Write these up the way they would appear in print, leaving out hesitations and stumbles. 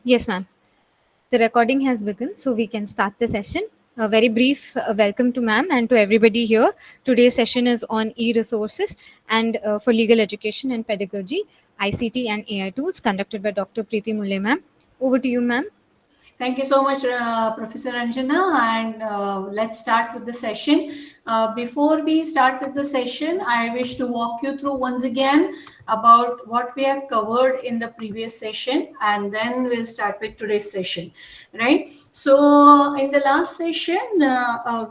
Yes, ma'am. The recording has begun, so we can start the session. A very brief welcome to ma'am and to everybody here. Today's session is on e-resources and for legal education and pedagogy, ICT and AI tools, conducted by Dr. Preeti Mulay, ma'am. Over to you, ma'am. Thank you so much, Professor Anjana, and let's start with the session. Before we start with the session, I wish to walk you through once again about what we have covered in the previous session, and then we'll start with today's session, right? So, in the last session,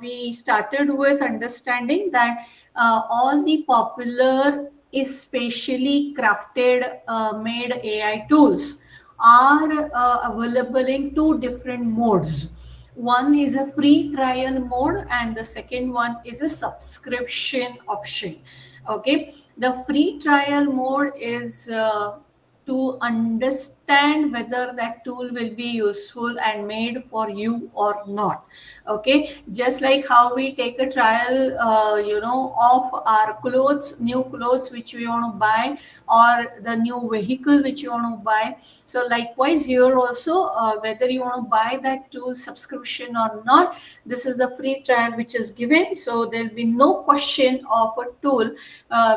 we started with understanding that all the popular, especially crafted, made AI tools are available in two different modes. One is a free trial mode, and the second one is a subscription option. Okay, the free trial mode is to understand whether that tool will be useful and made for you or not. Okay, just like how we take a trial of our clothes, new clothes which we want to buy, or the new vehicle which you want to buy. So likewise here also, whether you want to buy that tool subscription or not, this is the free trial which is given. So there will be no question of a tool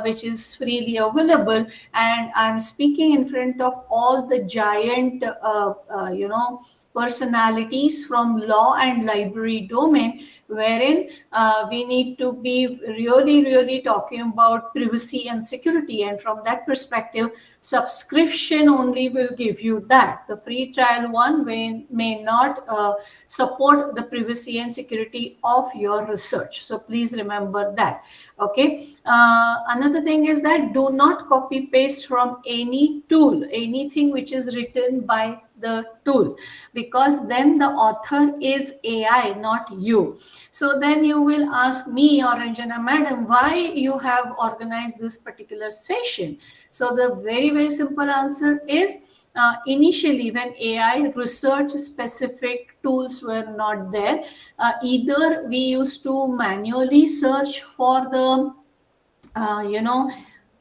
which is freely available. And I'm speaking in front of all the giant personalities from law and library domain, wherein we need to be really talking about privacy and security. And from that perspective, subscription only will give you that. The free trial one may not support the privacy and security of your research. So please remember that. Okay. Another thing is that do not copy paste from any tool, anything which is written by the tool, because then the author is AI, not you. So then you will ask me or Ranjana madam, why you have organized this particular session? So the very simple answer is, initially when AI research specific tools were not there, either we used to manually search for the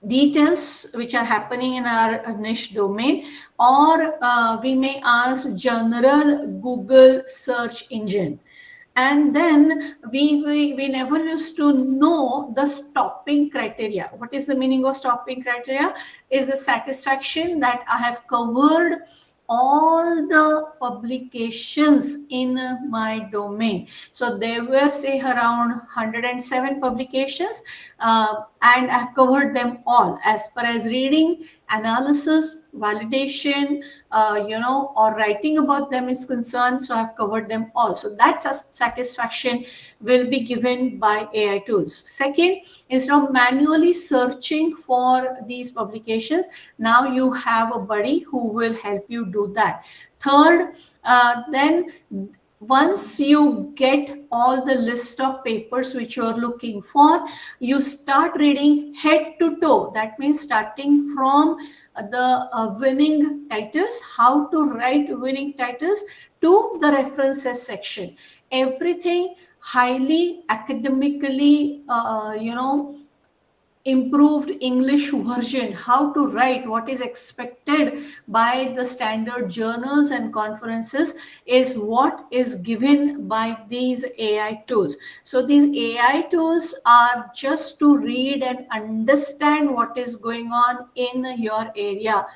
details which are happening in our niche domain, or we may ask general Google search engine. And then we never used to know the stopping criteria. What is the meaning of stopping criteria? Is the satisfaction that I have covered all the publications in my domain. So there were, say, around 107 publications, and I've covered them all as per as reading, analysis, validation, or writing about them is concerned. So I've covered them all. So that satisfaction will be given by AI tools. Second, instead of manually searching for these publications, now you have a buddy who will help you do that. Third, then once you get all the list of papers which you are looking for, you start reading head to toe. That means starting from the winning titles, how to write winning titles, to the references section. Everything highly academically, improved English version, how to write, what is expected by the standard journals and conferences, is what is given by these AI tools. So these AI tools are just to read and understand what is going on in your area.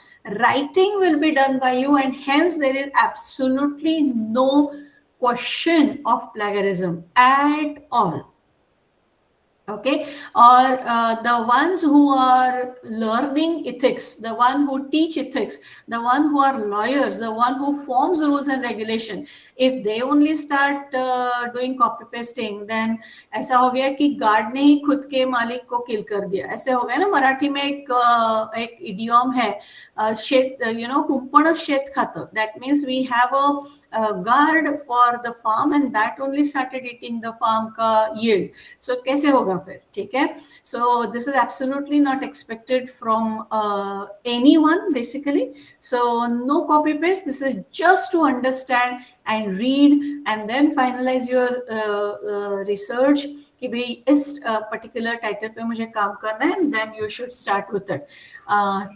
Writing will be done by you, and hence there is absolutely no question of plagiarism at all. Okay, or the ones who are learning ethics, the one who teach ethics, the one who are lawyers, the one who forms rules and regulation, if they only start doing copy pasting, then ऐसा हो गया कि guard ने ही खुद के मालिक को किल कर दिया. ऐसे हो गया ना. मराठी में एक इडियम है, शेत कुंपण शेत खातं. That means we have a guard for the farm, and that only started eating the farm का yield. So कैसे होगा फिर? ठीक है. So this is absolutely not expected from anyone basically. So no copy paste. This is just to understand and read, and then finalize your research. कि भाई इस particular title पे मुझे काम करना है, and then you should start with it.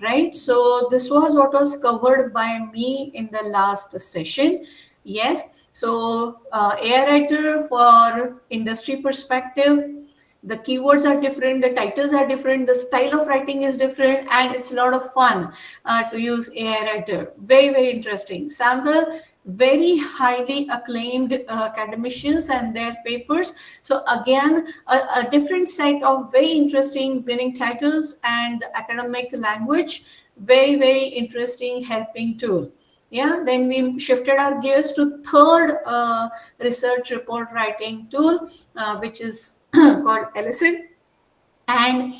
Right, so this was what was covered by me in the last session. Yes, so AI writer for industry perspective, the keywords are different, the titles are different, the style of writing is different, and it's a lot of fun to use AI writer. Very, very interesting. Sample, very highly acclaimed academicians and their papers. So again, a different set of very interesting winning titles and academic language. Very, very interesting helping tool. Yeah, then we shifted our gears to third research report writing tool, which is called Ellison. And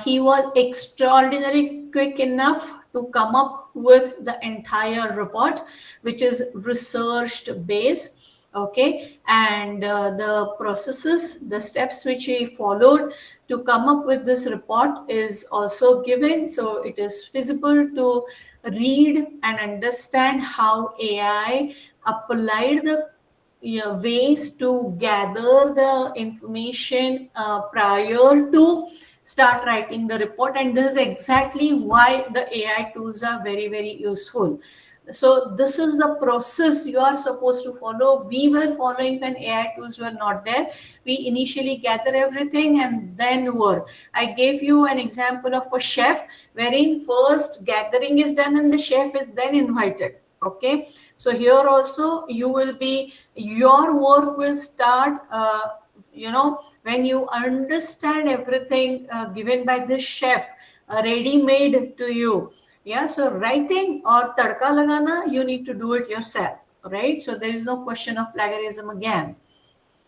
he was extraordinarily quick enough to come up with the entire report, which is research based. Okay, and the processes, the steps which he followed to come up with this report is also given, so it is feasible to read and understand how AI applied the ways to gather the information prior to start writing the report. And this is exactly why the AI tools are very, very useful. So this is the process you are supposed to follow. We were following when AI tools were not there. We initially gather everything and then work. I gave you an example of a chef wherein first gathering is done and the chef is then invited. Okay, so here also you will be, your work will start when you understand everything given by this chef, ready made to you. Yeah, so writing or tadka lagana, you need to do it yourself, right? So there is no question of plagiarism again.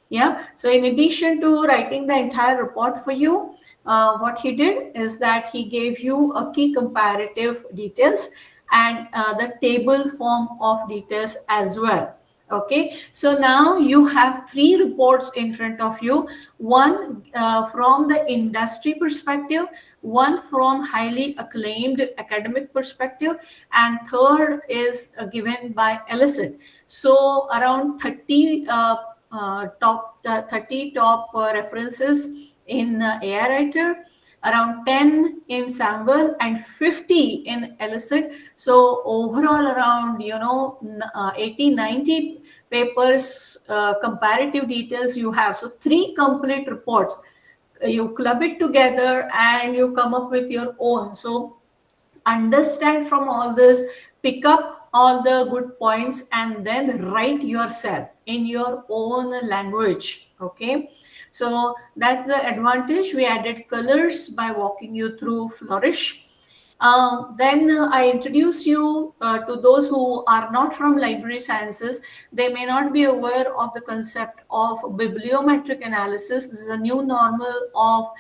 Yeah, so in addition to writing the entire report for you, what he did is that he gave you a key comparative details and the table form of details as well. Okay, so now you have three reports in front of you, one from the industry perspective, one from highly acclaimed academic perspective, and third is given by Ellison. So around 30 30 top references in AI Writer, around 10 in Sample, and 50 in Elicit. So overall around 80 90 papers, comparative details you have. So three complete reports. You club it together and you come up with your own. So understand from all this, pick up all the good points, and then write yourself in your own language. Okay, so that's the advantage. We added colors by walking you through Flourish. Then I introduce you to those who are not from library sciences. They may not be aware of the concept of bibliometric analysis. This is a new normal of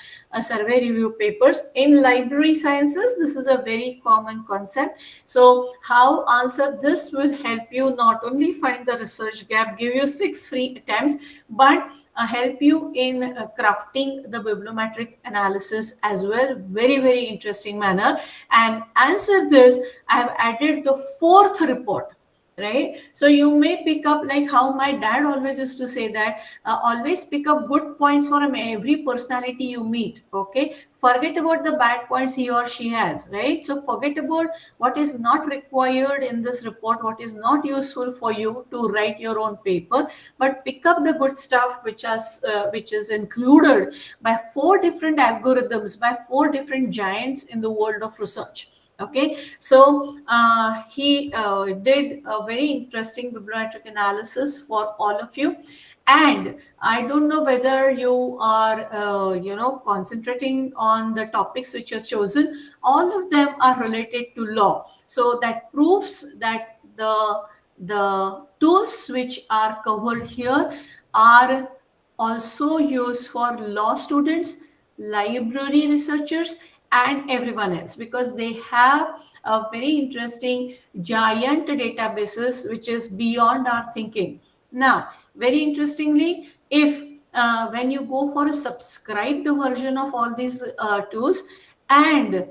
survey review papers. In library sciences, this is a very common concept. So how answer this will help you not only find the research gap, give you 6 free attempts, but help you in crafting the bibliometric analysis as well. Very, very interesting manner. And answer this, I have added the fourth report. Right, so you may pick up, like how my dad always used to say that always pick up good points from every personality you meet. Okay, forget about the bad points he or she has, right? So forget about what is not required in this report, what is not useful for you to write your own paper, but pick up the good stuff which is included by four different algorithms, by four different giants in the world of research. Okay, so he did a very interesting bibliometric analysis for all of you. And I don't know whether you are concentrating on the topics which are chosen. All of them are related to law, so that proves that the tools which are covered here are also used for law students, library researchers, and everyone else, because they have a very interesting giant databases which is beyond our thinking. Now, very interestingly, if when you go for a subscribed version of all these tools, and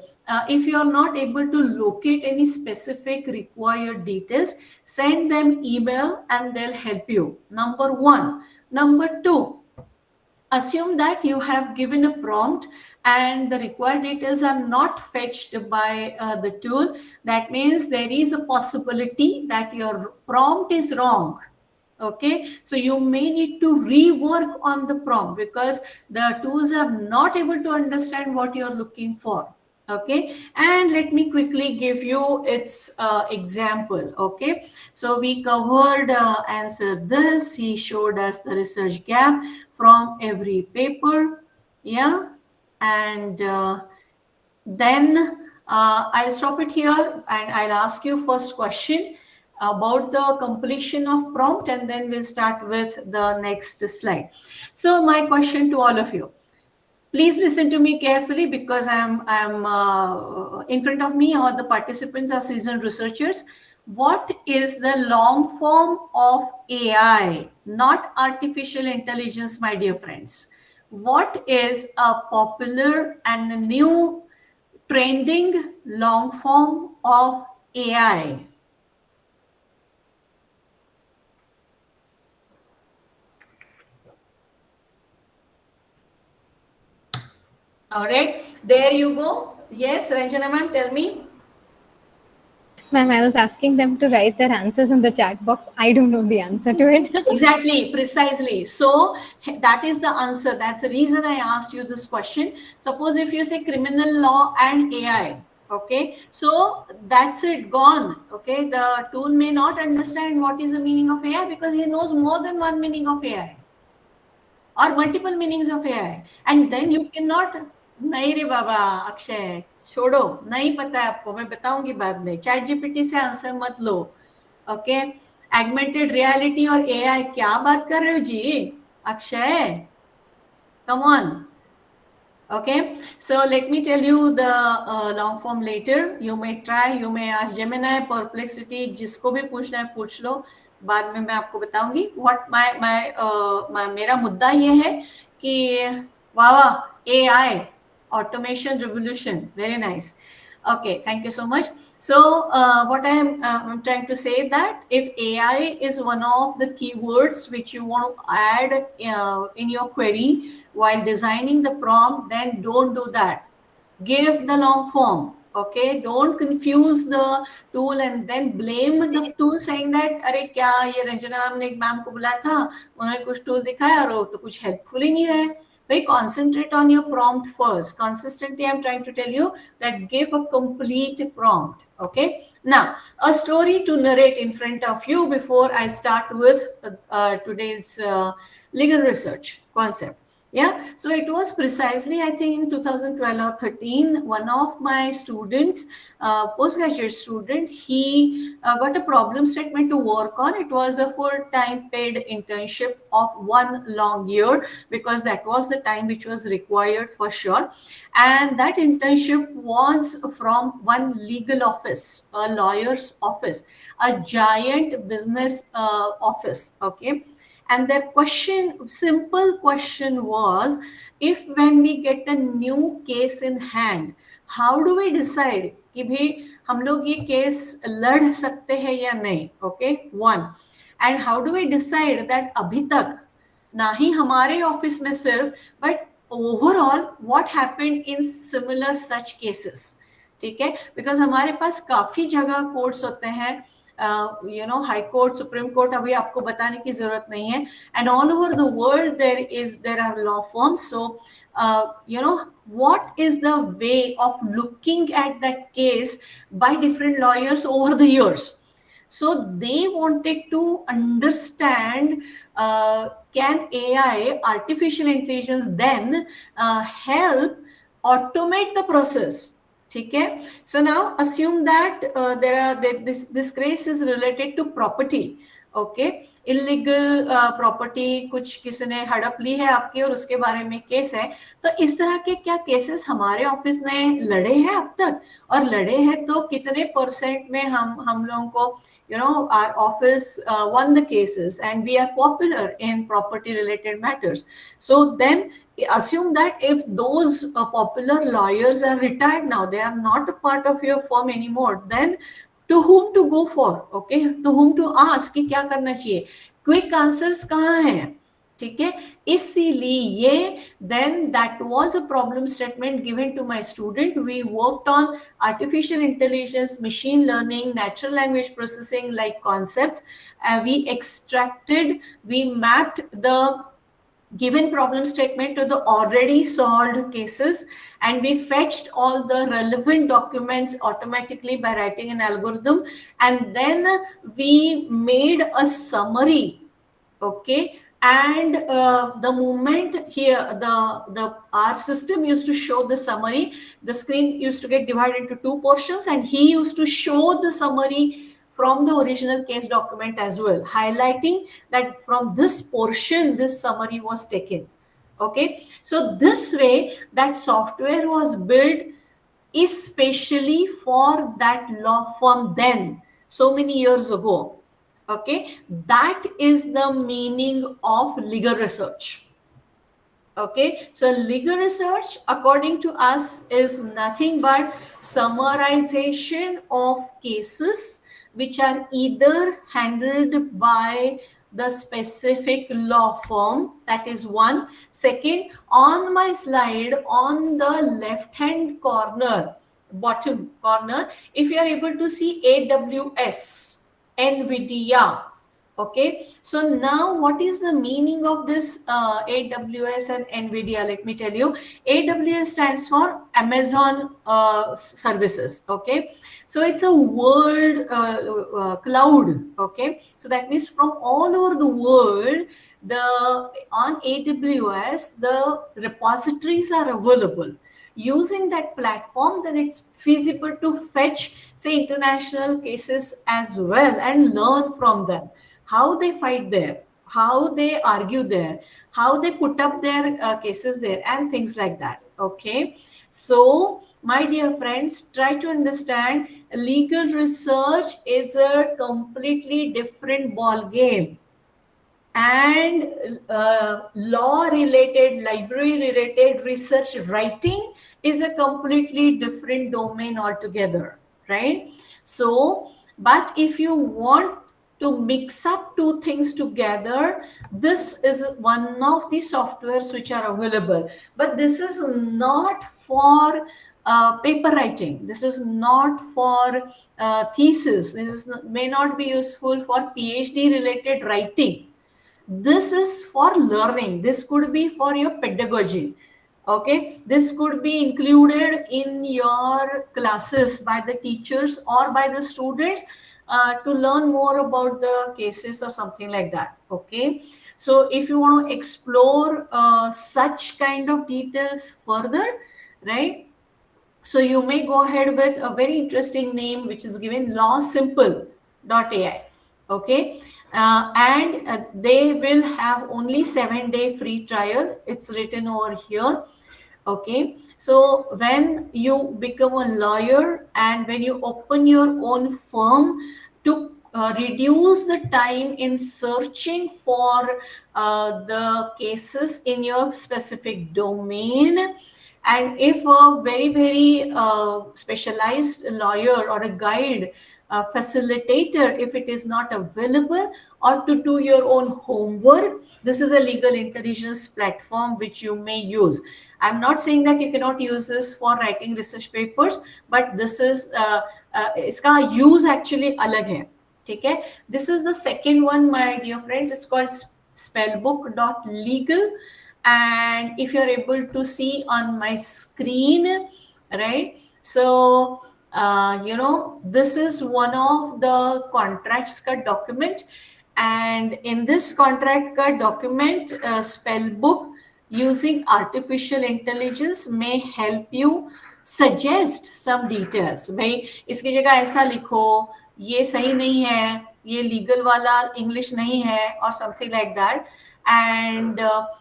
if you are not able to locate any specific required details, send them email and they'll help you. Number one. Number two, assume that you have given a prompt and the required details are not fetched by the tool. That means there is a possibility that your prompt is wrong. Okay, so you may need to rework on the prompt because the tools are not able to understand what you're looking for. Okay, and let me quickly give you its example. Okay, so we covered answer this. He showed us the research gap from every paper. Yeah, and then I'll stop it here and I'll ask you first question about the completion of prompt, and then we'll start with the next slide. So my question to all of you, please listen to me carefully because I'm in front of me, or the participants are seasoned researchers. What is the long form of AI, not artificial intelligence, my dear friends? What is a popular and a new trending long form of AI? All right, there you go. Yes, Ranjana ma'am, tell me. Ma'am, I was asking them to write their answers in the chat box. I don't know the answer to it. Exactly, precisely. So that is the answer. That's the reason I asked you this question. Suppose if you say criminal law and AI, okay, so that's it, gone. Okay, the tool may not understand what is the meaning of AI because he knows more than one meaning of AI or multiple meanings of AI, and then you cannot. नहीं रे बाबा, अक्षय छोड़ो, नहीं पता है आपको, मैं बताऊंगी बाद में. चैट जीपीटी से आंसर मत लो. ओके, एगमेंटेड रियलिटी और एआई, क्या बात कर रहे हो जी Akshay, come on. Okay, so let me tell you the long form later. You may try, you may ask Gemini, Perplexity, जिसको भी पूछना है पूछ लो. बाद में मैं आपको बताऊंगी. What मेरा मुद्दा ये है कि वाह वाह, AI automation revolution, very nice. Okay, thank you so much. So what I'm trying to say that if AI is one of the keywords which you want to add in your query while designing the prompt, then don't do that. Give the long form. Okay, don't confuse the tool and then blame the tool saying that अरे क्या ये Ranjana ma'am ने एक ma'am को बुलाया था, उन्होंने कुछ टूल दिखाया और वो तो कुछ हेल्पफुल ही नहीं रहे. भाई, concentrate on your prompt first. Consistently I'm trying to tell you that give a complete prompt. Okay, now a story to narrate in front of you before I start with today's legal research concept. Yeah, so it was precisely, I think, in 2012 or 13, one of my students, postgraduate student, he got a problem statement to work on. It was a full-time paid internship of 1 long year because that was the time which was required for sure. And that internship was from one legal office, a lawyer's office, a giant business office. Okay, and their question, simple question was, if when we get a new case in hand, how do we decide कि भाई हम लोग ये case लड़ सकते हैं या नहीं. Okay, one. And how do we decide that अभी तक ना ही हमारे ऑफिस में सिर्फ, but overall what happened in similar such cases. ठीक है, बिकॉज हमारे पास काफी जगह कोर्ट्स होते हैं, हाई कोर्ट, सुप्रीम कोर्ट, अभी आपको बताने की जरूरत नहीं है. And all over the world there are law forms. So what is the way of looking at that case by different lawyers over the years. So they wanted to understand, can AI, artificial intelligence, then help automate the process. ठीक है. So now assume that this case is related to property. Okay, illegal property कुछ किसी ने हड़प ली है आपकी और उसके बारे में केस है. तो इस तरह के क्या केसेस हमारे ऑफिस ने लड़े हैं अब तक, और लड़े हैं तो कितने परसेंट में हम लोगों को, our office won the cases and we are popular in property related matters. So then assume that if those popular lawyers are retired now, they are not a part of your firm anymore, then to whom to go for. Okay, to whom to ask कि क्या करना चाहिए. Quick answers कहाँ हैं. ठीक है, इसीलिए then that was a problem statement given to my student. We worked on artificial intelligence, machine learning, natural language processing like concepts. We extracted, we mapped the given problem statement to the already solved cases, and we fetched all the relevant documents automatically by writing an algorithm, and then we made a summary. Okay, and the moment here the our system used to show the summary, the screen used to get divided into two portions, and he used to show the summary from the original case document as well, highlighting that from this portion this summary was taken. Okay, so this way that software was built especially for that law firm then, so many years ago. Okay, that is the meaning of legal research. Okay, so legal research according to us is nothing but summarization of cases which are either handled by the specific law firm. That is one. Second, on my slide on the left hand corner, bottom corner, if you are able to see AWS, NVIDIA. Okay, so now what is the meaning of this AWS and NVIDIA? Let me tell you. AWS stands for Amazon services. Okay, so it's a world cloud. Okay, so that means from all over the world, the on AWS the repositories are available. Using that platform, then it's feasible to fetch, say, international cases as well and learn from them, how they fight there, how they argue there, how they put up their cases there, and things like that. Okay, so my dear friends, try to understand legal research is a completely different ball game, and law related, library related research writing is a completely different domain altogether, right? So but if you want to mix up two things together, this is one of the softwares which are available, but this is not for paper writing, this is not for thesis, this is, may not be useful for PhD related writing. This is for learning, this could be for your pedagogy. Okay, this could be included in your classes by the teachers or by the students to learn more about the cases or something like that. Okay, so if you want to explore such kind of details further, right, so you may go ahead with a very interesting name which is given lawsimple.ai. Okay, and they will have only 7-day free trial. It's written over here. Okay, so when you become a lawyer and when you open your own firm to reduce the time in searching for the cases in your specific domain, and if a very specialized lawyer or a guide facilitator, if it is not available, or to do your own homework, this is a legal intelligence platform which you may use. I'm not saying that you cannot use this for writing research papers, but this is इसका use actually अलग है. ठीक है, this is the second one, my dear friends. It's called spellbook.legal, and if you're able to see on my screen, right, so this is one of the contracts ka document, and in this contract ka document, spellbook using artificial intelligence may help you suggest some details. भाई इसकी जगह ऐसा लिखो, ये सही नहीं है, ये लीगल वाला इंग्लिश नहीं है, और something like that. And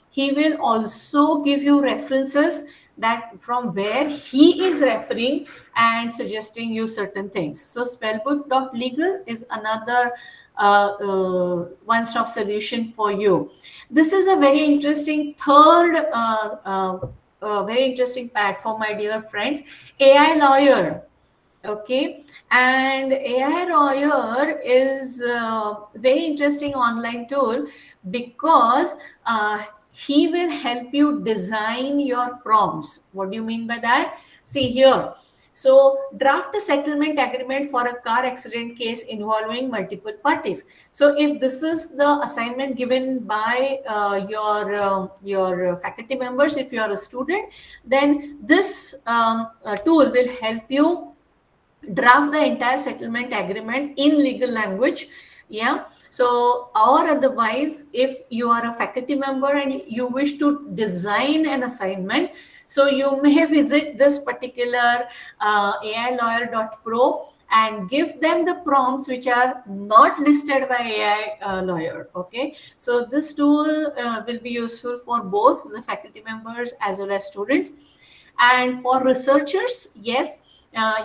he will also give you references that from where he is referring and suggesting you certain things. So spellbook.legal is another one-stop solution for you. This is a very interesting third very interesting platform, my dear friends, AI lawyer. Okay, and AI Lawyer is very interesting online tool because he will help you design your prompts. What do you mean by that? See here. So, draft a settlement agreement for a car accident case involving multiple parties. So, if this is the assignment given by your faculty members, if you are a student, then this tool will help you draft the entire settlement agreement in legal language. Yeah, so or otherwise, if you are a faculty member and you wish to design an assignment, so you may visit this particular ailawyer.pro and give them the prompts which are not listed by AI lawyer. Okay, so this tool will be useful for both the faculty members as well as students. And for researchers, yes,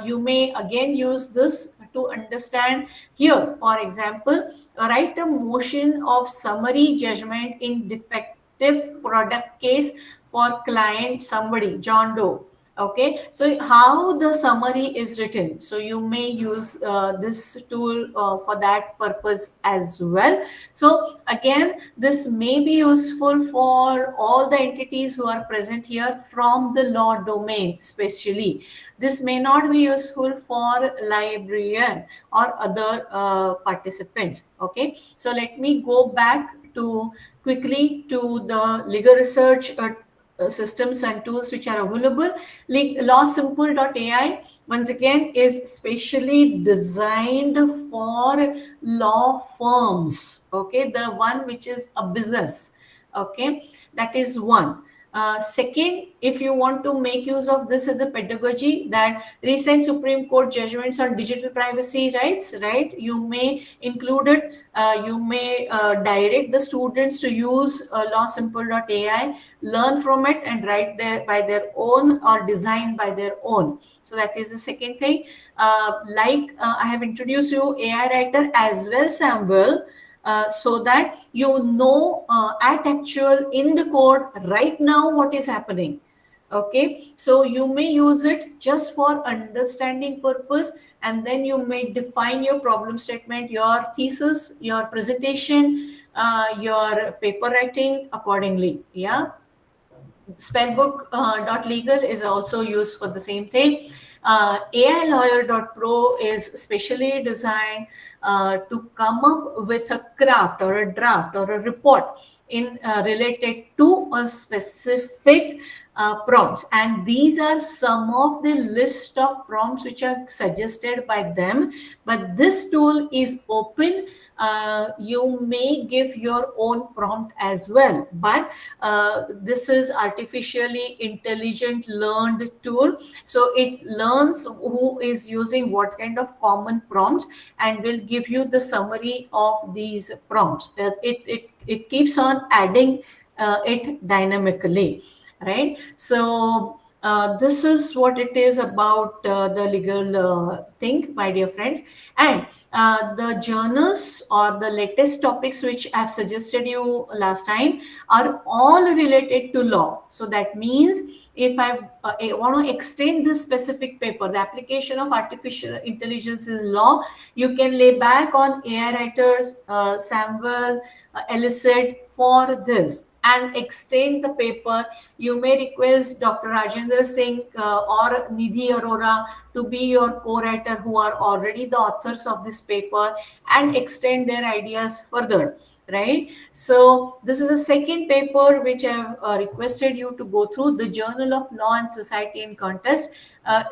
you may again use this to understand here. For example, write a motion of summary judgment in defective product case for client somebody, John Doe. Okay, so how the summary is written, so you may use this tool for that purpose as well. So again, this may be useful for all the entities who are present here from the law domain especially. This may not be useful for librarian or other participants. Okay, so let me go back to quickly to the legal research systems and tools which are available. Lawsimple.ai once again is specially designed for law firms. Okay, the one which is a business. Okay, that is one. Second, if you want to make use of this as a pedagogy, that recent Supreme Court judgments on digital privacy rights, right? You may include it. You may direct the students to use lawsimple.ai, learn from it, and write there by their own or design by their own. So that is the second thing. I have introduced you AI writer as well, Samuel, so that you know at actual in the code right now what is happening. Okay, so you may use it just for understanding purpose, and then you may define your problem statement, your thesis, your presentation, your paper writing accordingly. Yeah, spellbook.legal is also used for the same thing. ailawyer.pro is specially designed to come up with a craft or a draft or a report in related to a specific prompts, and these are some of the list of prompts which are suggested by them. But this tool is open. You may give your own prompt as well, but this is artificially intelligent learned tool, so it learns who is using what kind of common prompts and will give you the summary of these prompts. It keeps on adding it dynamically, right? So this is what it is about the legal thing, my dear friends. And the journals or the latest topics which I've suggested you last time are all related to law. So that means if I want to extend this specific paper, the application of artificial intelligence in law, you can lay back on AI writers, Samuel, Elicit for this and extend the paper. You may request Dr. Rajendra Singh or Nidhi Arora to be your co-writer who are already the authors of this paper and extend their ideas further, right? So this is the second paper which I have requested you to go through, the Journal of Law and Society in Contest.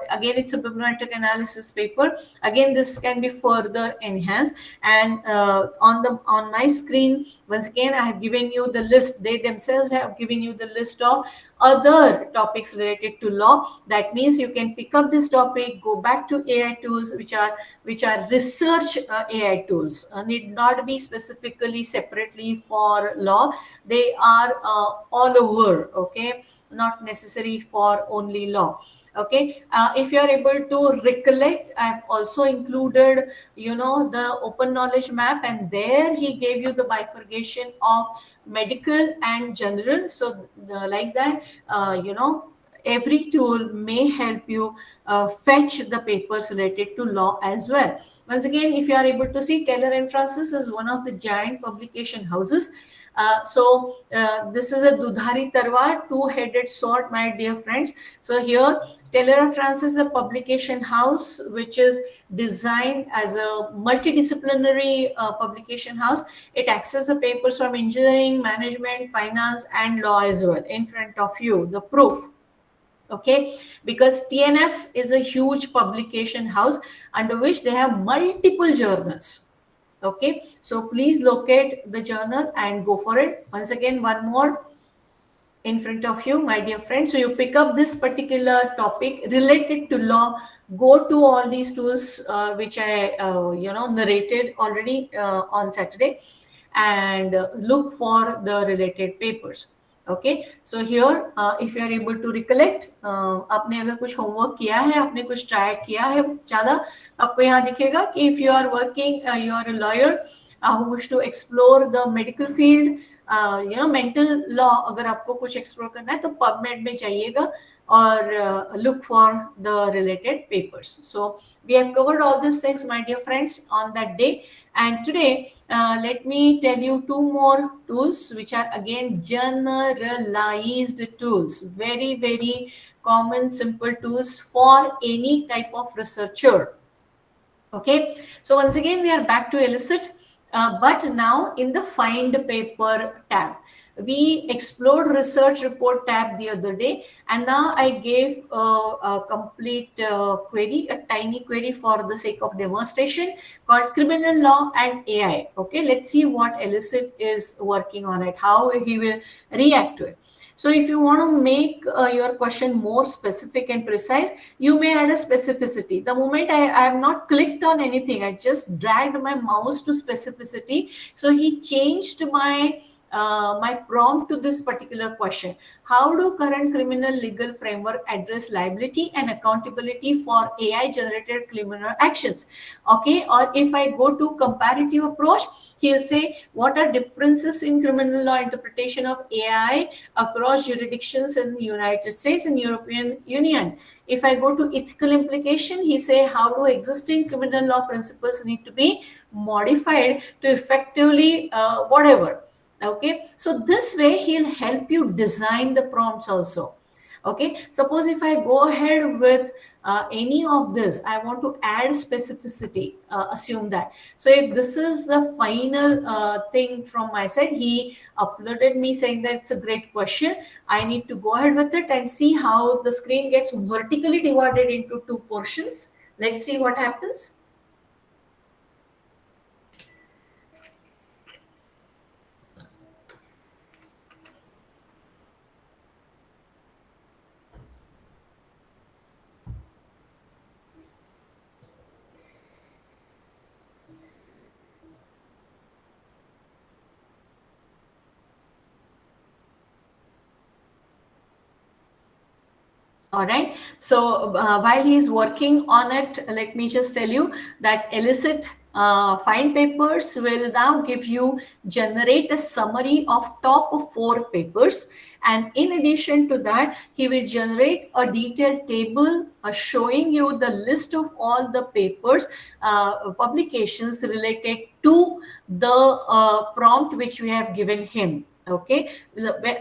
Again, it's a bibliometric analysis paper. Again, this can be further enhanced. And on my screen, once again, I have given you the list. They themselves have given you the list of other topics related to law. That means you can pick up this topic, go back to AI tools, which are research AI tools. Need not be specifically separately for law. They are all over. Okay, not necessary for only law. Okay, if you are able to recollect, I've also included the open knowledge map, and there he gave you the bifurcation of medical and general. So like that, every tool may help you fetch the papers related to law as well. Once again, if you are able to see, Taylor and Francis is one of the giant publication houses. This is a Dudhari Tarwar, two-headed sword, my dear friends. So here, Taylor and Francis is a publication house which is designed as a multidisciplinary publication house. It accepts the papers from engineering, management, finance, and law as well. In front of you, the proof. Okay, because TNF is a huge publication house under which they have multiple journals. Okay, so please locate the journal and go for it. Once again, one more in front of you, my dear friends. So you pick up this particular topic related to law, go to all these tools which I narrated already on Saturday, and look for the related papers. Okay, so here if you are able to recollect, आपने अगर कुछ homework किया है, आपने कुछ try किया है ज़्यादा, आपको यहाँ दिखेगा कि if you are working, you are a lawyer who wish to explore the medical field, mental law अगर आपको कुछ एक्सप्लोर करना है तो पबमेड में जाइएगा और look for the related papers. So we have covered all these things, my dear friends, on that day. And today, let me tell you two more tools which are again generalized tools, very very common simple tools for any type of researcher. Okay, so once again we are back to elicit, but now in the find paper tab. We explored research report tab the other day, and now I gave a complete query, a tiny query for the sake of demonstration, called criminal law and AI. Okay, let's see what elicit is working on it, how he will react to it. So if you want to make your question more specific and precise, you may add a specificity. The moment I have not clicked on anything, I just dragged my mouse to specificity. So he changed my prompt to this particular question. How do current criminal legal framework address liability and accountability for AI generated criminal actions? Okay, or if I go to comparative approach, he'll say what are differences in criminal law interpretation of AI across jurisdictions in the United States and European Union. If I go to ethical implication, he say how do existing criminal law principles need to be modified to effectively whatever. Okay, so this way he'll help you design the prompts also. Okay, suppose if I go ahead with any of this, I want to add specificity, assume that. So if this is the final thing from my side, he uploaded me saying that it's a great question. I need to go ahead with it and see how the screen gets vertically divided into two portions. Let's see what happens. All right. So while he's working on it, let me just tell you that elicit find papers will now give you generate a summary of top 4 papers, and in addition to that he will generate a detailed table showing you the list of all the papers publications related to the prompt which we have given him. Okay,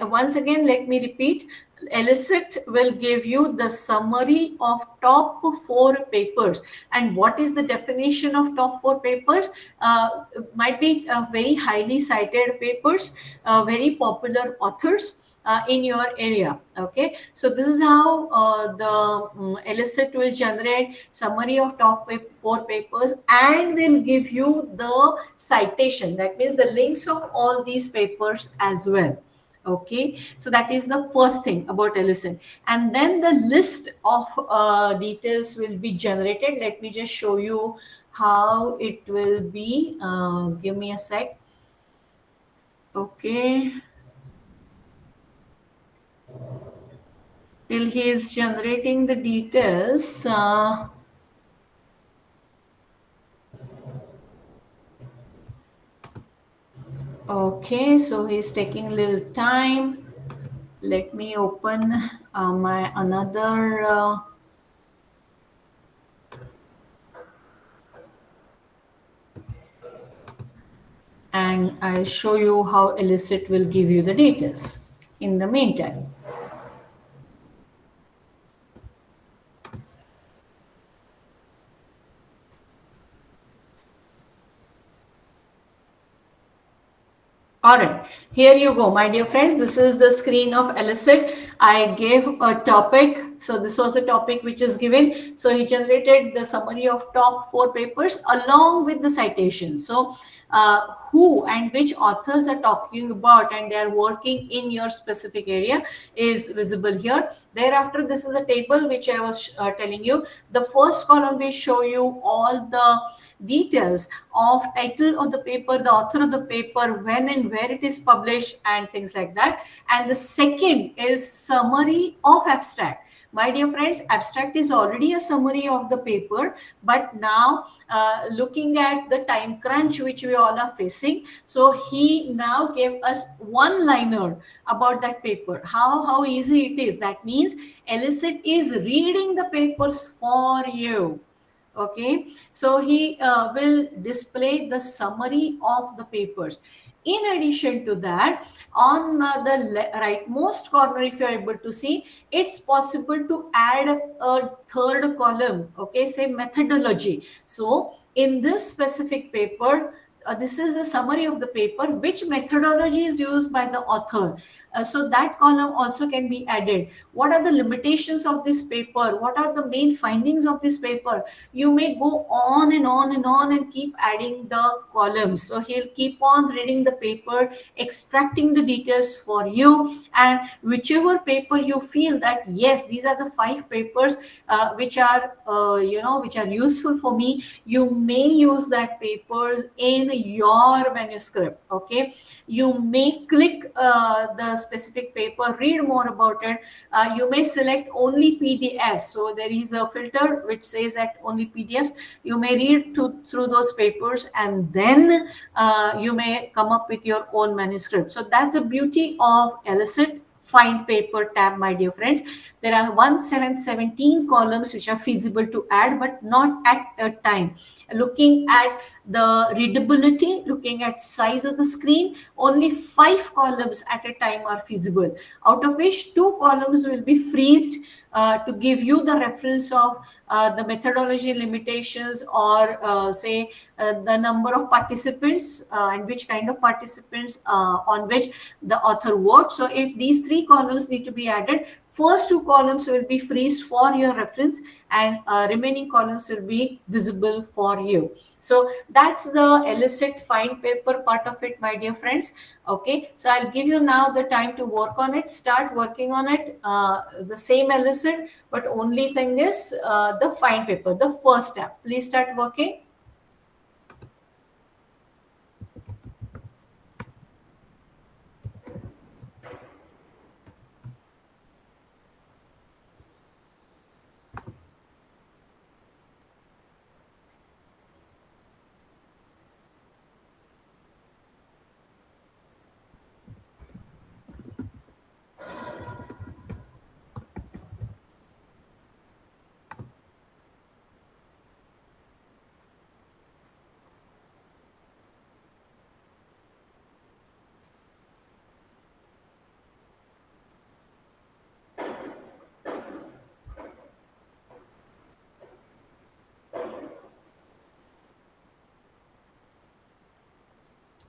once again let me repeat, elicit will give you the summary of top 4 papers. And what is the definition of top 4 papers? Might be very highly cited papers, very popular authors in your area. Okay, so this is how the elicit will generate summary of top 4 papers and will give you the citation, that means the links of all these papers as well. Okay, so that is the first thing about elicit, and then the list of details will be generated. Let me just show you how it will be. Give me a sec. Okay, till he is generating the details. Okay, so he's taking a little time. Let me open my another and I'll show you how illicit will give you the details in the meantime. All right, here you go, my dear friends. This is the screen of Elicit. I gave a topic. So this was the topic which is given. So he generated the summary of top 4 papers along with the citations. So who and which authors are talking about and they are working in your specific area is visible here. Thereafter, this is a table which I was telling you. The first column will show you all the details of title of the paper, the author of the paper, when and where it is published, and things like that. And the second is summary of abstract. My dear friends, abstract is already a summary of the paper, but now looking at the time crunch which we all are facing, so he now gave us one liner about that paper. How easy it is. That means Elicit is reading the papers for you. Okay, so he will display the summary of the papers. In addition to that, on the rightmost corner, if you are able to see, it's possible to add a third column. Okay, say methodology. So in this specific paper, this is the summary of the paper, which methodology is used by the author. So that column also can be added. What are the limitations of this paper? What are the main findings of this paper? You may go on and on and on and keep adding the columns. So he'll keep on reading the paper, extracting the details for you, and whichever paper you feel that yes, these are the 5 papers which are which are useful for me, you may use that papers in your manuscript. Okay, you may click the specific paper, read more about it. You may select only PDFs. So there is a filter which says that only PDFs. You may read through those papers, and then you may come up with your own manuscript. So that's the beauty of Elicit Find Paper tab, my dear friends. There are 1717 columns which are feasible to add, but not at a time. Looking at the readability, looking at size of the screen, only 5 columns at a time are feasible, out of which 2 columns will be freezed to give you the reference of the methodology limitations, or say the number of participants and which kind of participants on which the author worked. So if these 3 columns need to be added, first 2 columns will be freezed for your reference, and remaining columns will be visible for you. So that's the Elicit Find Paper part of it, my dear friends. Okay, so I'll give you now the time to work on it. Start working on it. The same Elicit, but only thing is the Find Paper, the first step. Please start working.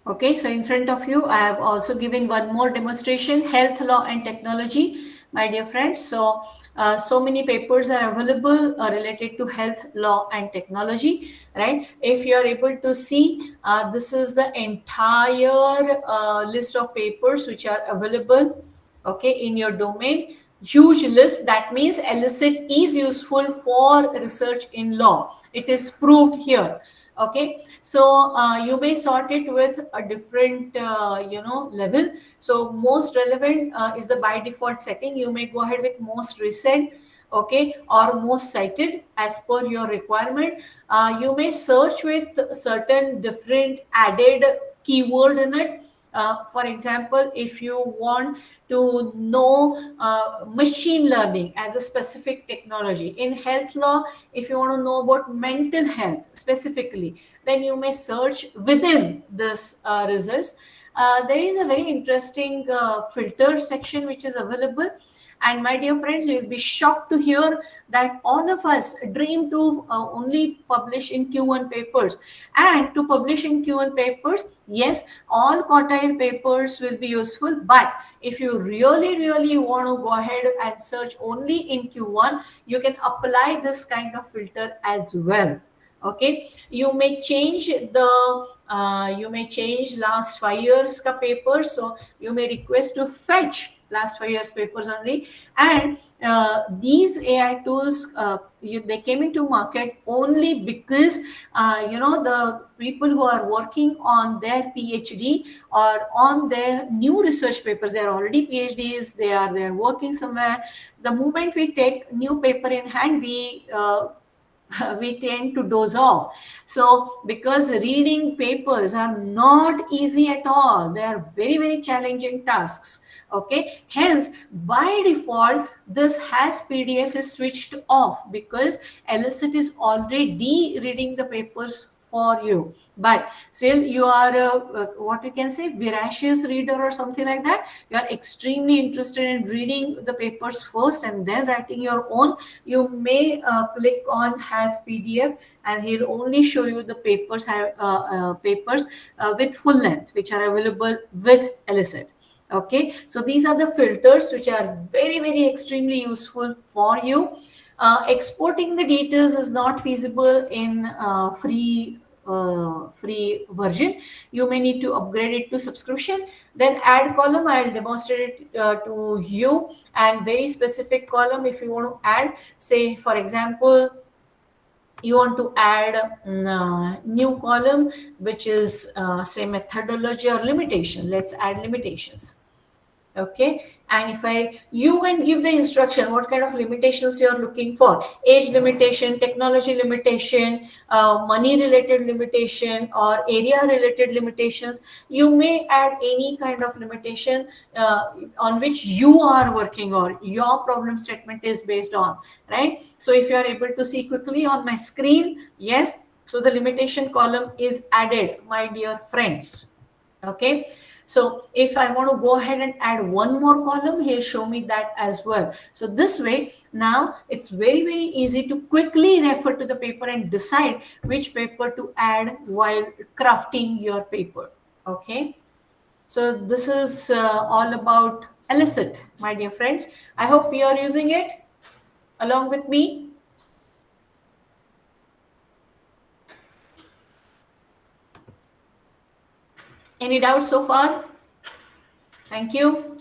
Okay, so in front of you, I have also given one more demonstration, health law and technology, my dear friends. So, so many papers are available related to health law and technology, right? If you are able to see, this is the entire list of papers which are available, okay, in your domain. Huge list. That means Elicit is useful for research in law. It is proved here. Okay, so you may sort it with a different level. So most relevant is the by default setting. You may go ahead with most recent, okay, or most cited as per your requirement. You may search with certain different added keyword in it. For example, if you want to know machine learning as a specific technology in health law, if you want to know about mental health specifically, then you may search within this results. There is a very interesting filter section which is available. And my dear friends, you'll be shocked to hear that all of us dream to only publish in Q1 papers. And to publish in Q1 papers, yes, all quartile papers will be useful. But if you really, really want to go ahead and search only in Q1, you can apply this kind of filter as well. Okay, you may change last 5 years ka papers, so you may request to fetch last 5 years papers only. And these AI tools, they came into market only because the people who are working on their PhD or on their new research papers, they are already PhDs, they are working somewhere. The moment we take new paper in hand, we tend to doze off. So because reading papers are not easy at all, they are very, very challenging tasks. Okay, hence by default this has PDF is switched off because Elicit is already reading the papers for you. But still you are what you can say, voracious reader or something like that. You are extremely interested in reading the papers first and then writing your own. You may click on has PDF, and he'll only show you the papers with full length which are available with Elicit. Okay, so these are the filters which are very, very extremely useful for you. Exporting the details is not feasible in free version. You may need to upgrade it to subscription. Then add column, I'll demonstrate it to you. And very specific column, if you want to add, say for example, you want to add new column which is say methodology or limitation. Let's add limitations. Okay, and if you can give the instruction what kind of limitations you are looking for: age limitation, technology limitation, money related limitation, or area related limitations. You may add any kind of limitation on which you are working or your problem statement is based on, right? So if you are able to see quickly on my screen, yes, so the limitation column is added, my dear friends. Okay, so if I want to go ahead and add one more column, he'll show me that as well. So this way, now it's very, very easy to quickly refer to the paper and decide which paper to add while crafting your paper. Okay, so this is all about Elicit, my dear friends. I hope you are using it along with me. Any doubts so far? Thank you.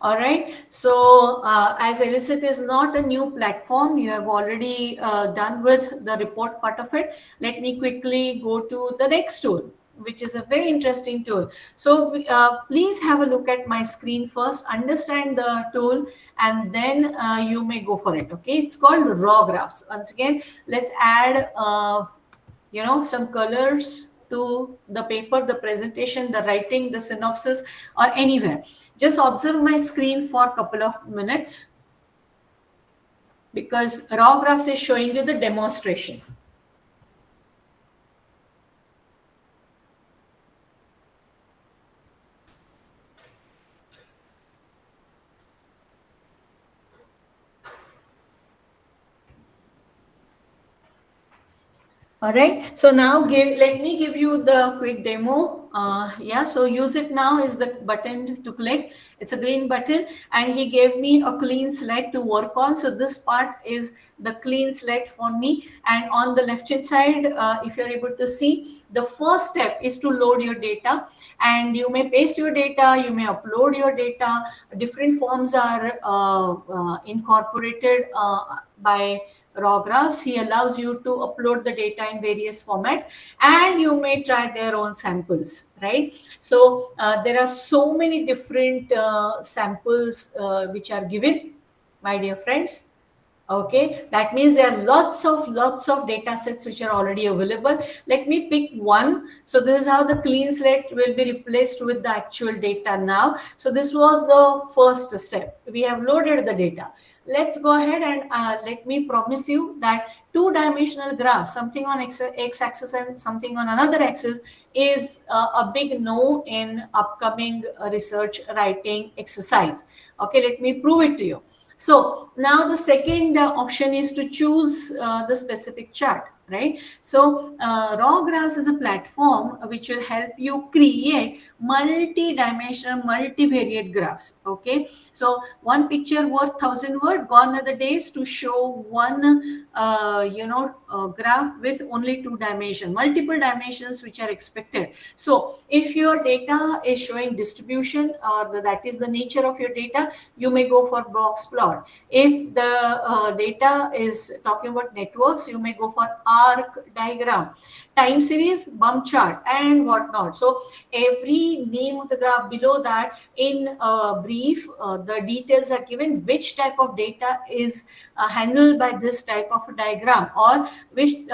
All right. So as Elicit is not a new platform, you have already done with the report part of it. Let me quickly go to the next tool, which is a very interesting tool. So please have a look at my screen first, understand the tool, and then you may go for it. Okay. It's called raw graphs. Once again, let's add some colors to the paper, the presentation, the writing, the synopsis, or anywhere. Just observe my screen for a couple of minutes because raw graphs is showing you the demonstration. All right, so now let me give you the quick demo. Yeah, so use it now is the button to click. It's a green button, and he gave me a clean slate to work on. So this part is the clean slate for me. And on the left hand side, if you're able to see, the first step is to load your data, and you may paste your data, you may upload your data. Different forms are incorporated by raw graphs. He allows you to upload the data in various formats, and you may try their own samples, right? So there are so many different samples which are given, my dear friends. Okay, that means there are lots of data sets which are already available. Let me pick one. So this is how the clean slate will be replaced with the actual data now. So this was the first step. We have loaded the data. Let's go ahead and let me promise you that two-dimensional graph, something on x-axis and something on another axis, is a big no in upcoming research writing exercise. Okay, let me prove it to you. So now the second option is to choose the specific chart, right? So raw graphs is a platform which will help you create multi-dimensional, multivariate graphs. Okay, so one picture worth 1,000 word. Gone are the days to show one, graph with only two dimensions, multiple dimensions which are expected. So if your data is showing distribution, or that is the nature of your data, you may go for box plot. If the data is talking about networks, you may go for arc diagram, time series, bump chart, and whatnot. So every name of the graph below that, in brief, the details are given which type of data is handled by this type of a diagram, or which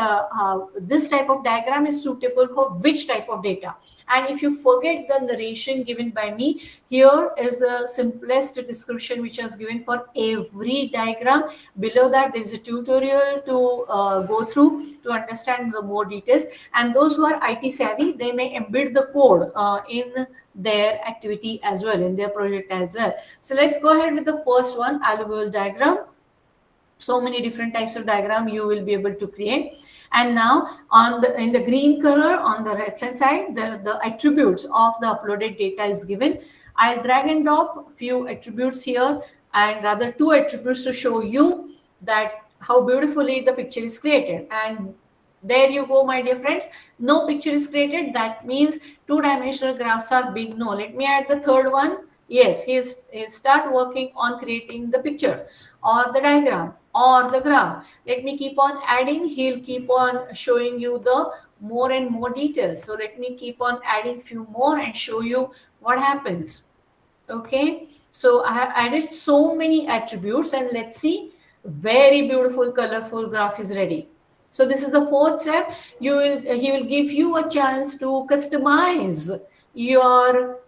this type of diagram is suitable for which type of data. And if you forget the narration given by me, here is the simplest description which is given for every diagram. Below that, there is a tutorial to go through to understand the more details. And those who are IT savvy, they may embed the code in their activity as well, in their project as well. So let's go ahead with the first one, alluvial diagram. So many different types of diagram you will be able to create. And now on the, in the green color on the reference side, the attributes of the uploaded data is given. I'll drag and drop few attributes here, and rather two attributes to show you that how beautifully the picture is created. And there you go, my dear friends. No picture is created. That means two-dimensional graphs are big no. Let me add the third one. Yes, he'll start working on creating the picture or the diagram or the graph. Let me keep on adding. He'll keep on showing you the more and more details. So let me keep on adding few more and show you what happens. Okay, so I have added so many attributes, and let's see, very beautiful colorful graph is ready. So this is the fourth step. He will give you a chance to your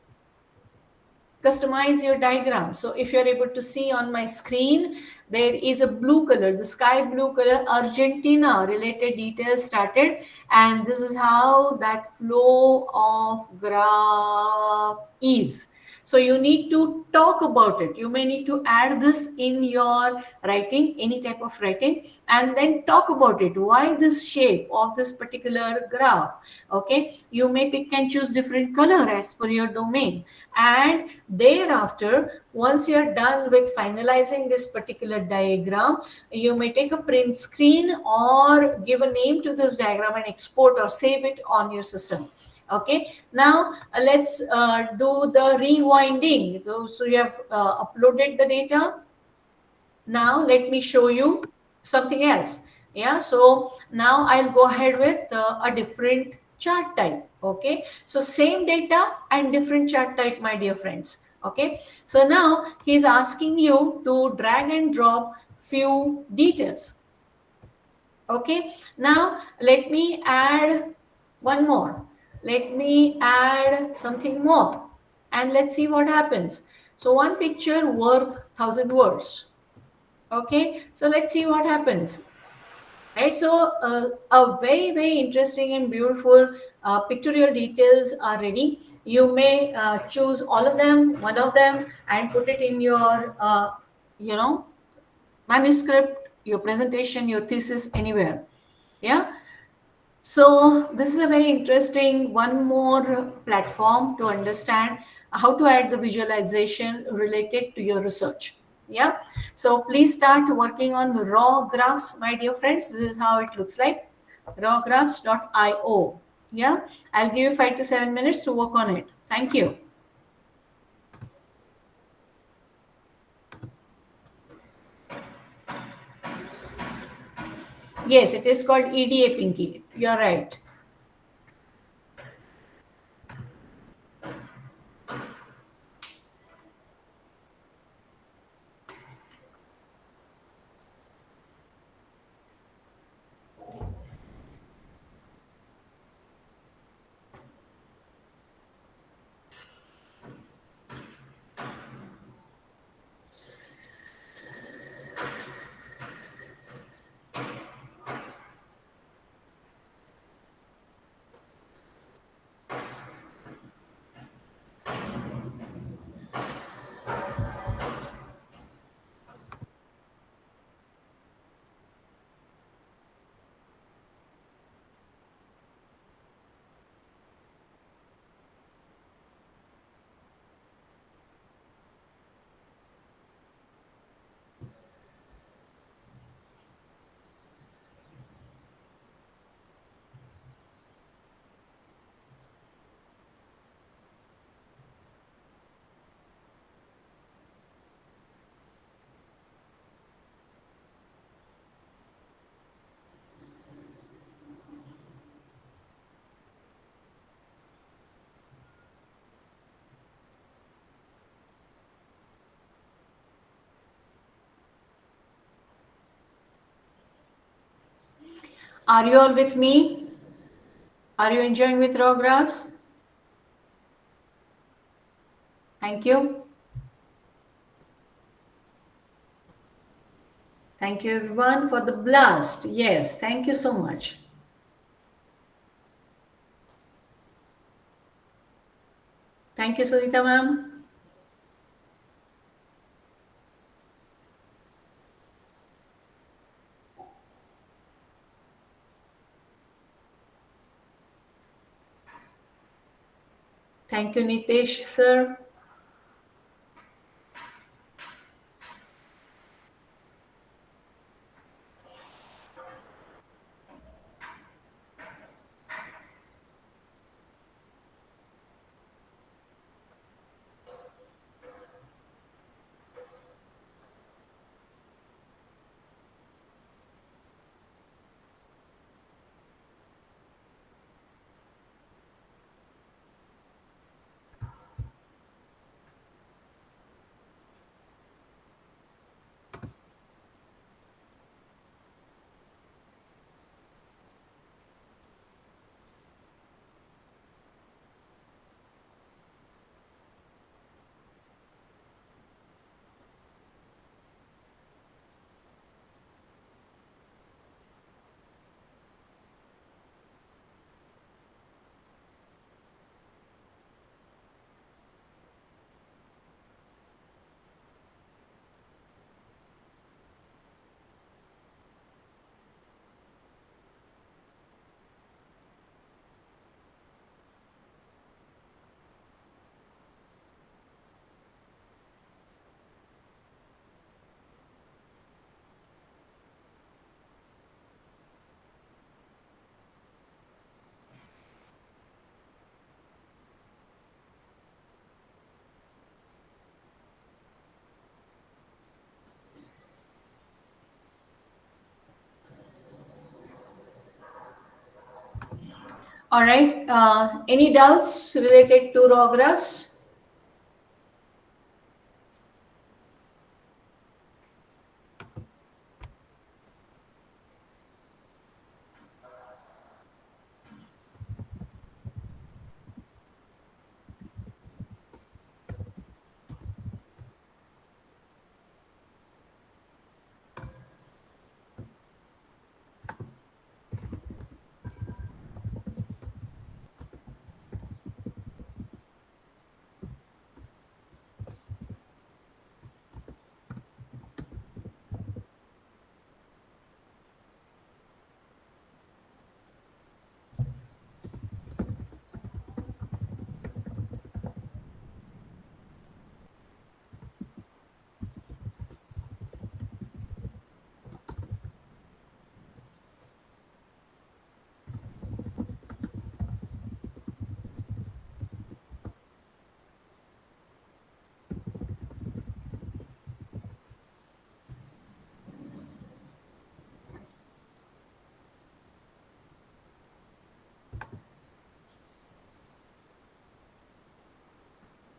customize your diagram. So if you're able to see on my screen, there is a blue color, the sky blue color, Argentina related details started. And this is how that flow of graph is. So you need to talk about it. You may need to add this in your writing, any type of writing, and then talk about it. Why this shape of this particular graph? Okay, you may pick and choose different color as per your domain. And thereafter, once you are done with finalizing this particular diagram, you may take a print screen or give a name to this diagram and export or save it on your system. Okay, now let's do the rewinding. So you have uploaded the data. Now let me show you something else. Yeah, so now I'll go ahead with a different chart type. Okay, so same data and different chart type, my dear friends. Okay, so now he's asking you to drag and drop few details. Okay, now let me add one more. Let me add something more, and let's see what happens. So one picture worth 1,000 words. Okay, so let's see what happens. Right, so a very interesting and beautiful pictorial details are ready. You may choose all of them, one of them, and put it in your you know manuscript, your presentation, your thesis, anywhere. Yeah, so this is a very interesting one more platform to understand how to add the visualization related to your research. Yeah, so please start working on the raw graphs, my dear friends. This is how it looks like, rawgraphs.io. Yeah, I'll give you 5 to 7 minutes to work on it. Thank you. Yes, it is called EDA, Pinky. You're right. Are you all with me? Are you enjoying with raw graphs? Thank you. Thank you everyone for the blast. Yes, thank you so much. Thank you, Sunita ma'am. Thank you, Nitesh sir. All right. Any doubts related to raw graphs?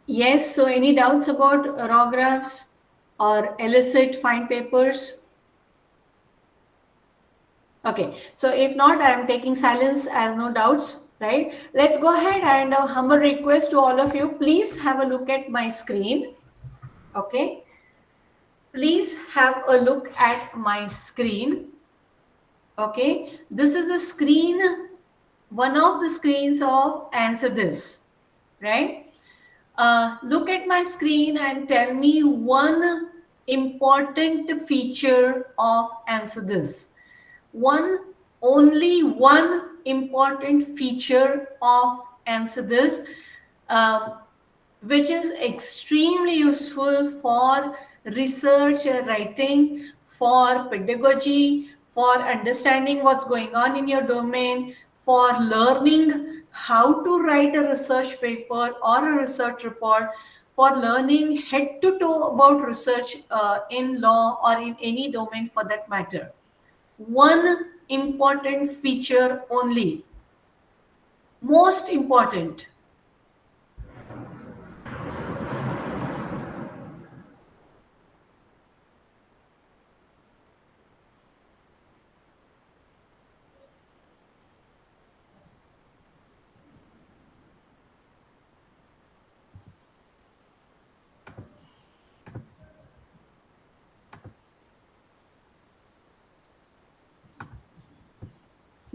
Yes. So any doubts about raw graphs or illicit fine papers? Okay, so if not, I am taking silence as no doubts, right? Let's go ahead and a humble request to all of you, please have a look at my screen. Okay, please have a look at my screen. Okay, this is a screen, one of the screens of Answer This, right? Look at my screen and tell me one important feature of Answer This. One, only one important feature of Answer This, um, which is extremely useful for research writing, for pedagogy, for understanding what's going on in your domain, for learning how to write a research paper or a research report, for learning head to toe about research in law or in any domain for that matter. One important feature only, most important.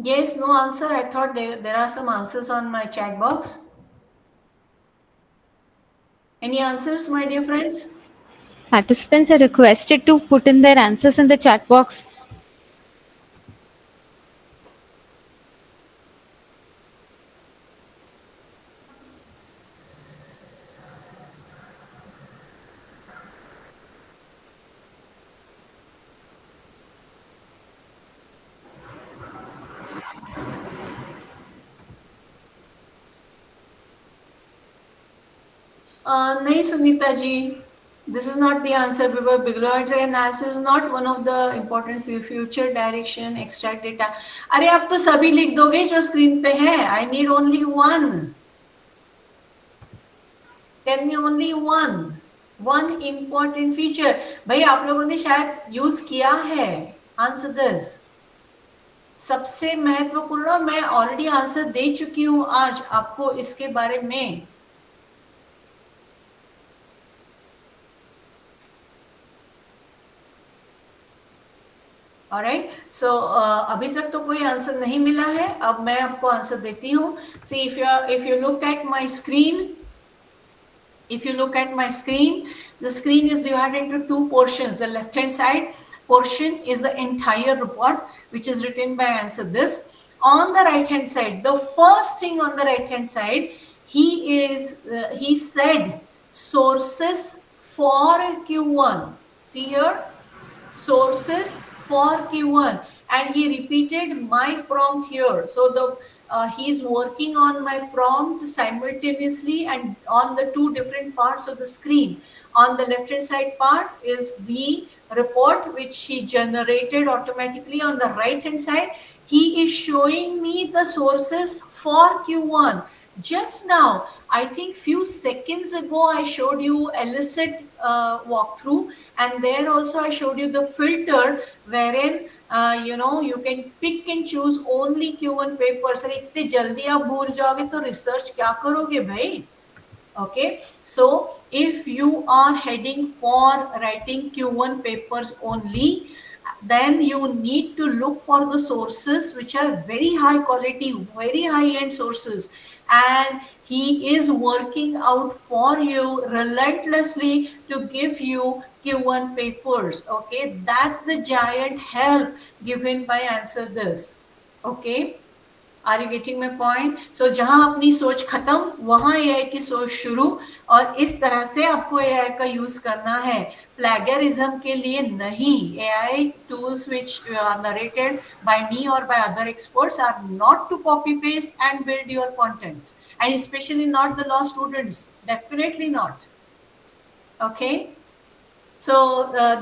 Yes, no answer. I thought there are some answers on my chat box. Any answers, my dear friends? Participants are requested to put in their answers in the chat box. Nahi, Sunita ji. This is not the answer because bibliography analysis is not one of the important future direction extract data. अरे आप तो सभी लिख दोगे जो screen पे है. I need only one. Tell me only one important feature. भाई आप लोगों ने शायद यूज किया है. Answer this. सबसे महत्वपूर्ण मैं ऑलरेडी आंसर दे चुकी हूं आज आपको इसके बारे में. ऑलराइट सो अभी तक तो कोई आंसर नहीं मिला है. अब मैं आपको आंसर देती हूँ. See if you look at my screen, if you look at my screen, the screen is divided into two portions. The left hand side portion is the entire report which is written by answer this. On the right hand side, the first thing on the right hand side, he said sources for Q1. See here, sources for Q1, and he repeated my prompt here. So the he's working on my prompt simultaneously and on the two different parts of the screen. On the left hand side part is the report which he generated automatically. On the right hand side, he is showing me the sources for Q1. Just now, I think few seconds ago, I showed you illicit walkthrough, and there also I showed you the filter wherein you can pick and choose only Q1 papers. अरे इतने जल्दी आप भूल जाओगे तो research क्या करोगे भाई? Okay, so if you are heading for writing Q1 papers only, then you need to look for the sources which are very high quality, very high end sources, and he is working out for you relentlessly to give you Q1 papers. Okay, that's the giant help given by answer this. Okay, are you getting my point? So जहां अपनी सोच खत्म वहां AI की सोच शुरू, और इस तरह से आपको एआई का यूज करना है, प्लेगरिज्म के लिए नहीं. AI tools which are narrated by me और by other experts are not to copy paste and build your contents, and specially not the law students, definitely not. Okay, so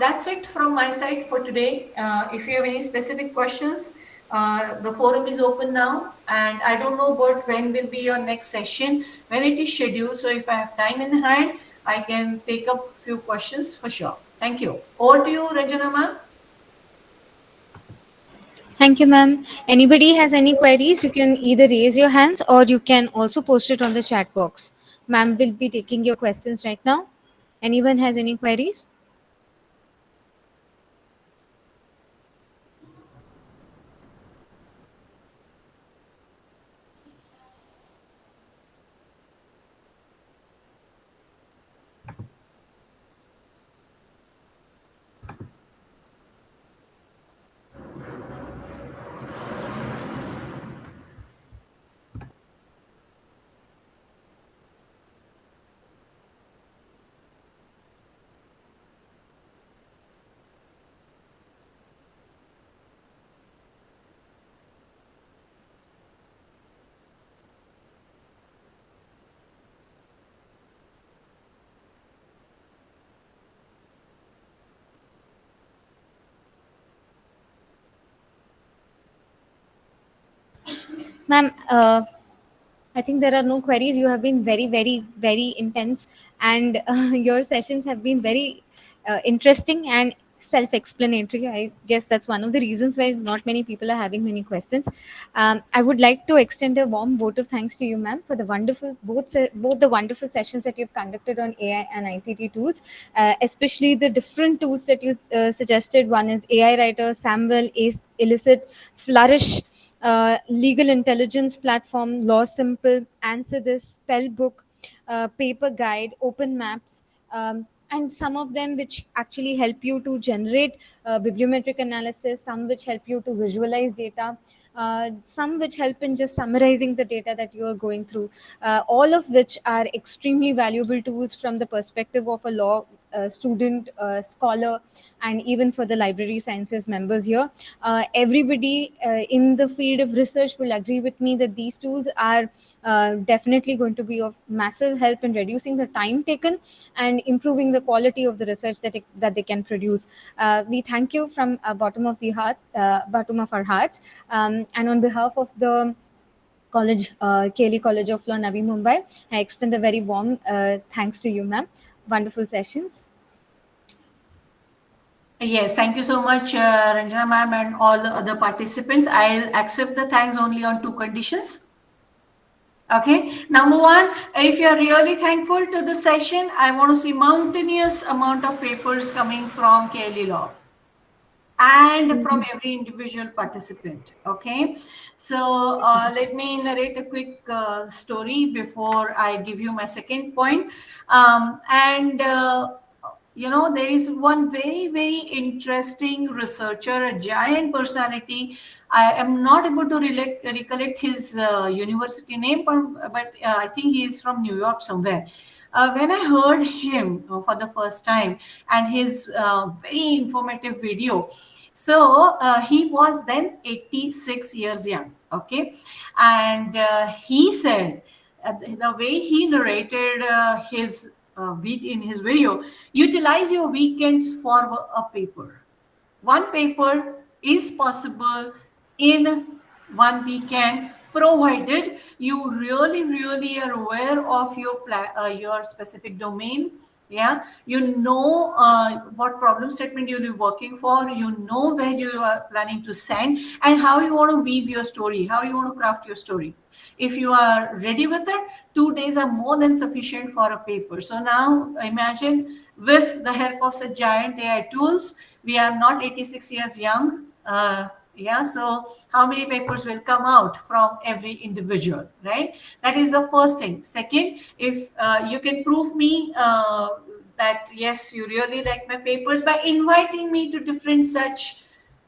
that's it from my side for today. If you have any specific questions, the forum is open now, and I don't know about when will be your next session, when it is scheduled. So if I have time in hand, I can take up few questions for sure. Thank you. Over to you, Ranjana ma'am. Thank you, ma'am. Anybody has any queries, you can either raise your hands or you can also post it on the chat box. Ma'am will be taking your questions right now. Anyone has any queries? Ma'am, I think there are no queries. You have been very, very, very intense, and your sessions have been very interesting and self-explanatory. I guess that's one of the reasons why not many people are having many questions. I would like to extend a warm vote of thanks to you, ma'am, for the wonderful both the wonderful sessions that you've conducted on AI and ICT tools, especially the different tools that you suggested. One is AI Writer, Samwell, Illicit, Flourish, legal intelligence platform, Law Simple, Answer This, Spell Book, Paper Guide, Open Maps, and some of them which actually help you to generate bibliometric analysis, some which help you to visualize data, some which help in just summarizing the data that you are going through, all of which are extremely valuable tools from the perspective of a law student, scholar, and even for the library sciences members here. Everybody in the field of research will agree with me that these tools are definitely going to be of massive help in reducing the time taken and improving the quality of the research that they can produce. We thank you from bottom of the heart, bottom of our hearts, and on behalf of the college, Kelly College of Law, Navi Mumbai, I extend a very warm thanks to you, ma'am. Wonderful sessions. Yes, thank you so much, Ranjana ma'am, and all the other participants. I'll accept the thanks only on two conditions. Okay, number one, if you're really thankful to the session, I want to see mountainous amount of papers coming from KLE Law and from every individual participant. Okay, so let me narrate a quick story before I give you my second point. And you know, there is one very interesting researcher, a giant personality. I am not able to recollect his university name, but I think he is from New York somewhere. When I heard him for the first time and his very informative video, so he was then 86 years young. Okay, and he said the way he narrated his in his video, utilize your weekends for a paper. One paper is possible in one weekend, provided you really are aware of your specific domain. Yeah, you know what problem statement you'll be working for, you know where you are planning to send, and how you want to weave your story, how you want to craft your story. If you are ready with it, 2 days are more than sufficient for a paper. So now imagine, with the help of such giant AI tools, we are not 86 years young. Yeah, so how many papers will come out from every individual, right? That is the first thing. Second, if you can prove me that yes, you really like my papers by inviting me to different such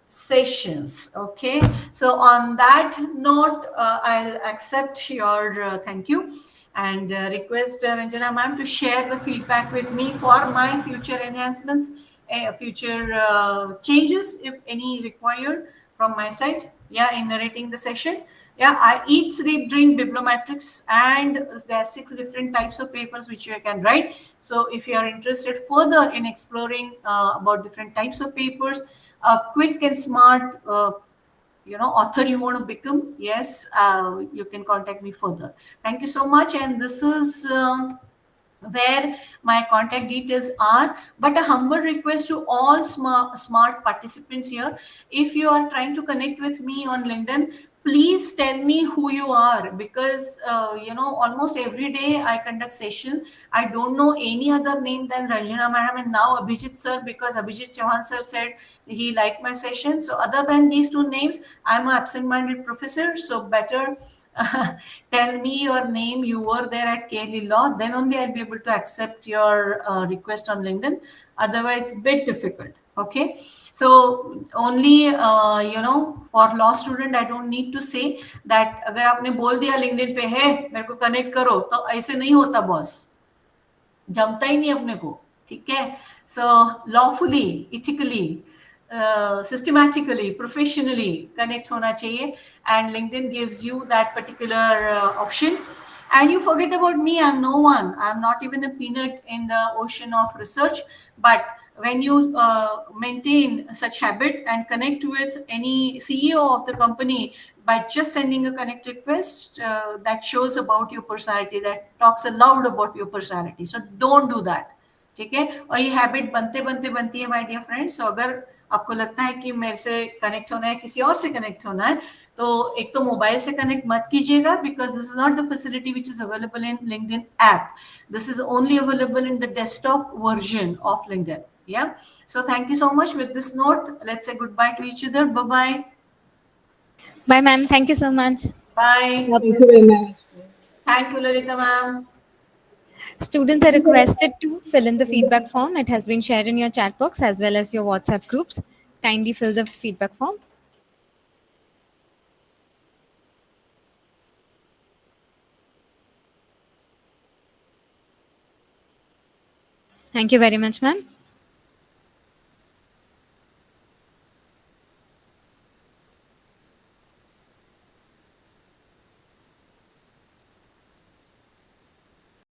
sessions. Okay, so on that note, I'll accept your thank you and request Ranjana ma'am to share the feedback with me for my future enhancements, future changes, if any required from my side. Yeah, in narrating the session. Yeah, I eat, sleep, drink bibliometrics, and there are 6 different types of papers which you can write. So if you are interested further in exploring about different types of papers, a quick and smart author you want to become, yes, you can contact me further. Thank you so much, and this is where my contact details are. But a humble request to all smart participants here: if you are trying to connect with me on LinkedIn, please tell me who you are, because almost every day I conduct session. I don't know any other name than Ranjana madam and now Abhijit sir, because Abhijit Chauhan sir said he liked my session. So other than these two names, I'm an absent-minded professor, so better tell me your name, you were there at KLE Law, then only I'll be able to accept your request on LinkedIn. Otherwise, it's a bit difficult. Okay. So only for law student, I don't need to say that अगर आपने बोल दिया LinkedIn पे है मेरे को connect करो, तो ऐसे नहीं होता boss, जमता ही नहीं अपने को. ठीक है. So lawfully, ethically, systematically, professionally connect होना चाहिए, and LinkedIn gives you that particular option. And you forget about me, I'm no one, I'm not even a peanut in the ocean of research. But when you maintain such habit and connect with any CEO of the company by just sending a connect request, that shows about your personality, that talks aloud about your personality. So don't do that. ठीक है. और ये habit बनती है my dear friends. सो अगर आपको लगता है कि मेरे से कनेक्ट होना है, किसी और से कनेक्ट होना है, तो एक तो मोबाइल से कनेक्ट मत कीजिएगा, because this is not the facility which is available in LinkedIn app. This is only available in the desktop version of LinkedIn. Yeah, so thank you so much. With this note, let's say goodbye to each other. Bye bye. Bye, ma'am. Thank you so much. Bye. Thank you very much. Thank you, Lalita ma'am. Students are requested to fill in the feedback form. It has been shared in your chat box as well as your WhatsApp groups. Kindly fill the feedback form. Thank you very much, ma'am.